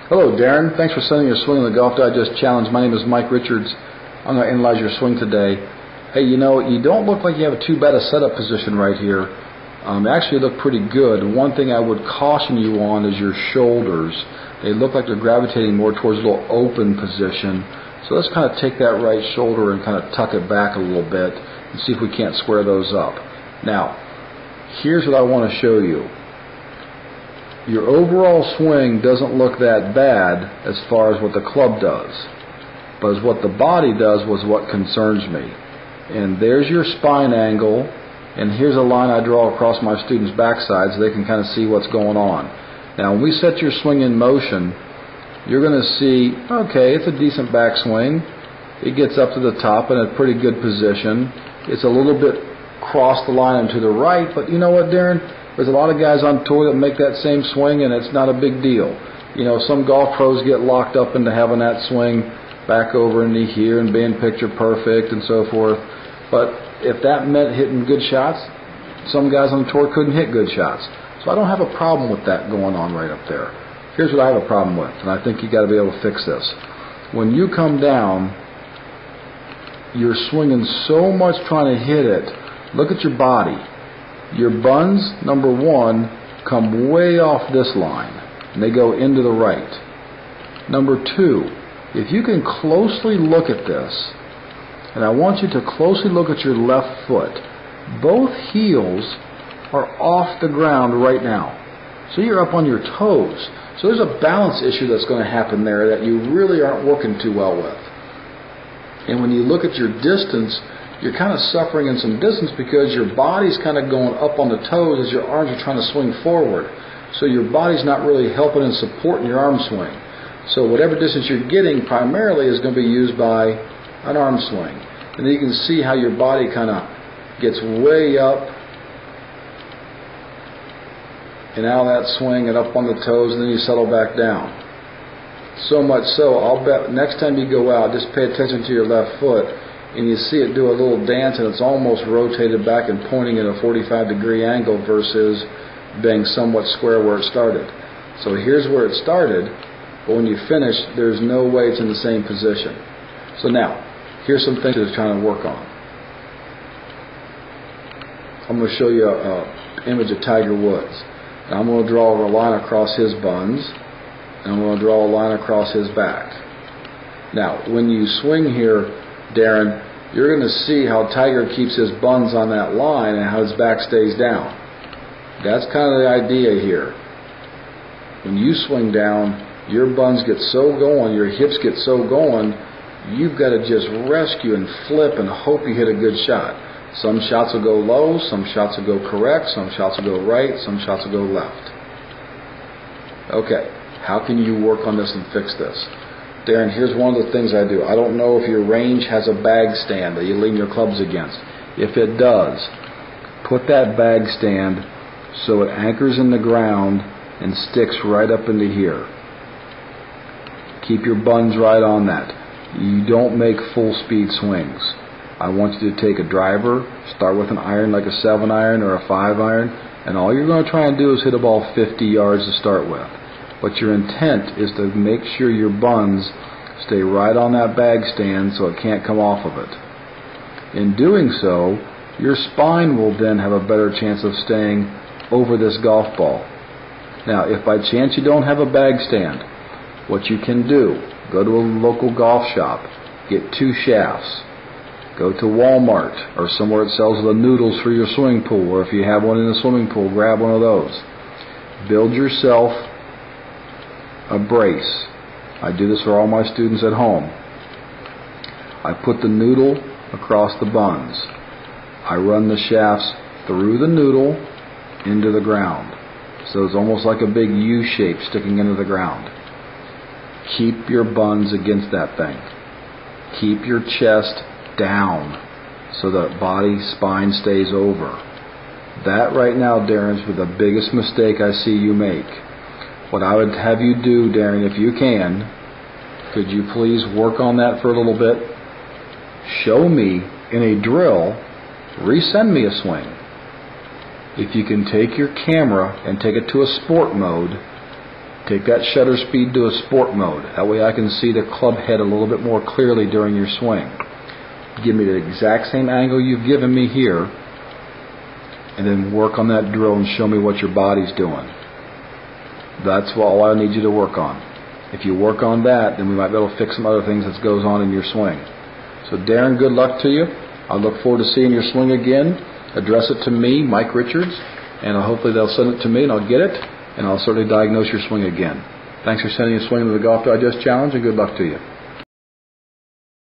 Hello, Darren. Thanks for sending your Swing in the Golf Digest challenge. My name is Mike Richards. I'm going to analyze your swing today. Hey, you don't look like you have too bad a setup position right here. Actually, you look pretty good. One thing I would caution you on is your shoulders. They look like they're gravitating more towards a little open position. So let's kind of take that right shoulder and kind of tuck it back a little bit and see if we can't square those up. Now, here's what I want to show you. Your overall swing doesn't look that bad as far as what the club does, but as what the body does was what concerns me. And there's your spine angle, and here's a line I draw across my students' backside so they can kind of see what's going on. Now when we set your swing in motion, you're going to see, okay, it's a decent backswing. It gets up to the top in a pretty good position. It's a little bit cross the line and to the right, but you know what, Darren? There's a lot of guys on tour that make that same swing, and it's not a big deal. Some golf pros get locked up into having that swing back over into here and being picture perfect and so forth. But if that meant hitting good shots, some guys on tour couldn't hit good shots. So I don't have a problem with that going on right up there. Here's what I have a problem with, and I think you got to be able to fix this. When you come down, you're swinging so much trying to hit it. Look at your body. Your buns, number one, come way off this line, and they go into the right. Number two, if you can closely look at this, and I want you to closely look at your left foot, both heels are off the ground right now. So you're up on your toes. So there's a balance issue that's going to happen there that you really aren't working too well with. And when you look at your distance, you're kind of suffering in some distance because your body's kind of going up on the toes as your arms are trying to swing forward. So your body's not really helping and supporting your arm swing. So whatever distance you're getting primarily is going to be used by an arm swing. And then you can see how your body kind of gets way up and out of that swing and up on the toes, and then you settle back down. So much so, I'll bet next time you go out, just pay attention to your left foot, and you see it do a little dance, and it's almost rotated back and pointing at a 45-degree angle versus being somewhat square where it started. So here's where it started, but when you finish, there's no way it's in the same position. So now, here's some things that it's trying to work on. I'm going to show you an image of Tiger Woods. And I'm going to draw a line across his buns, and I'm going to draw a line across his back. Now, when you swing here, Darren, you're going to see how Tiger keeps his buns on that line and how his back stays down. That's kind of the idea here. When you swing down, your buns get so going, your hips get so going, you've got to just rescue and flip and hope you hit a good shot. Some shots will go low, some shots will go correct, some shots will go right, some shots will go left. Okay, how can you work on this and fix this? Darren, here's one of the things I do. I don't know if your range has a bag stand that you lean your clubs against. If it does, put that bag stand so it anchors in the ground and sticks right up into here. Keep your buns right on that. You don't make full speed swings. I want you to take a driver, start with an iron like a 7-iron or a 5-iron, and all you're going to try and do is hit a ball 50 yards to start with. But your intent is to make sure your buns stay right on that bag stand so it can't come off of it. In doing so, your spine will then have a better chance of staying over this golf ball. Now, if by chance you don't have a bag stand, what you can do, go to a local golf shop, get 2 shafts, go to Walmart or somewhere that sells the noodles for your swimming pool, or if you have one in the swimming pool, grab one of those. Build yourself a brace. I do this for all my students at home. I put the noodle across the buns. I run the shafts through the noodle into the ground. So it's almost like a big U shape sticking into the ground. Keep your buns against that thing. Keep your chest down so the body spine stays over. That right now, Darren, is the biggest mistake I see you make. What I would have you do, Darren, if you can, could you please work on that for a little bit? Show me in a drill, resend me a swing. If you can take your camera and take it to a sport mode, Take that shutter speed to a sport mode. That way I can see the club head a little bit more clearly during your swing. Give me the exact same angle you've given me here, and then work on that drill and show me what your body's doing. That's all I need you to work on. If you work on that, then we might be able to fix some other things that goes on in your swing. So Darren, good luck to you. I look forward to seeing your swing again. Address it to me, Mike Richards, and hopefully they'll send it to me and I'll get it, and I'll certainly diagnose your swing again. Thanks for sending your swing to the Golf Digest Challenge, and good luck to you.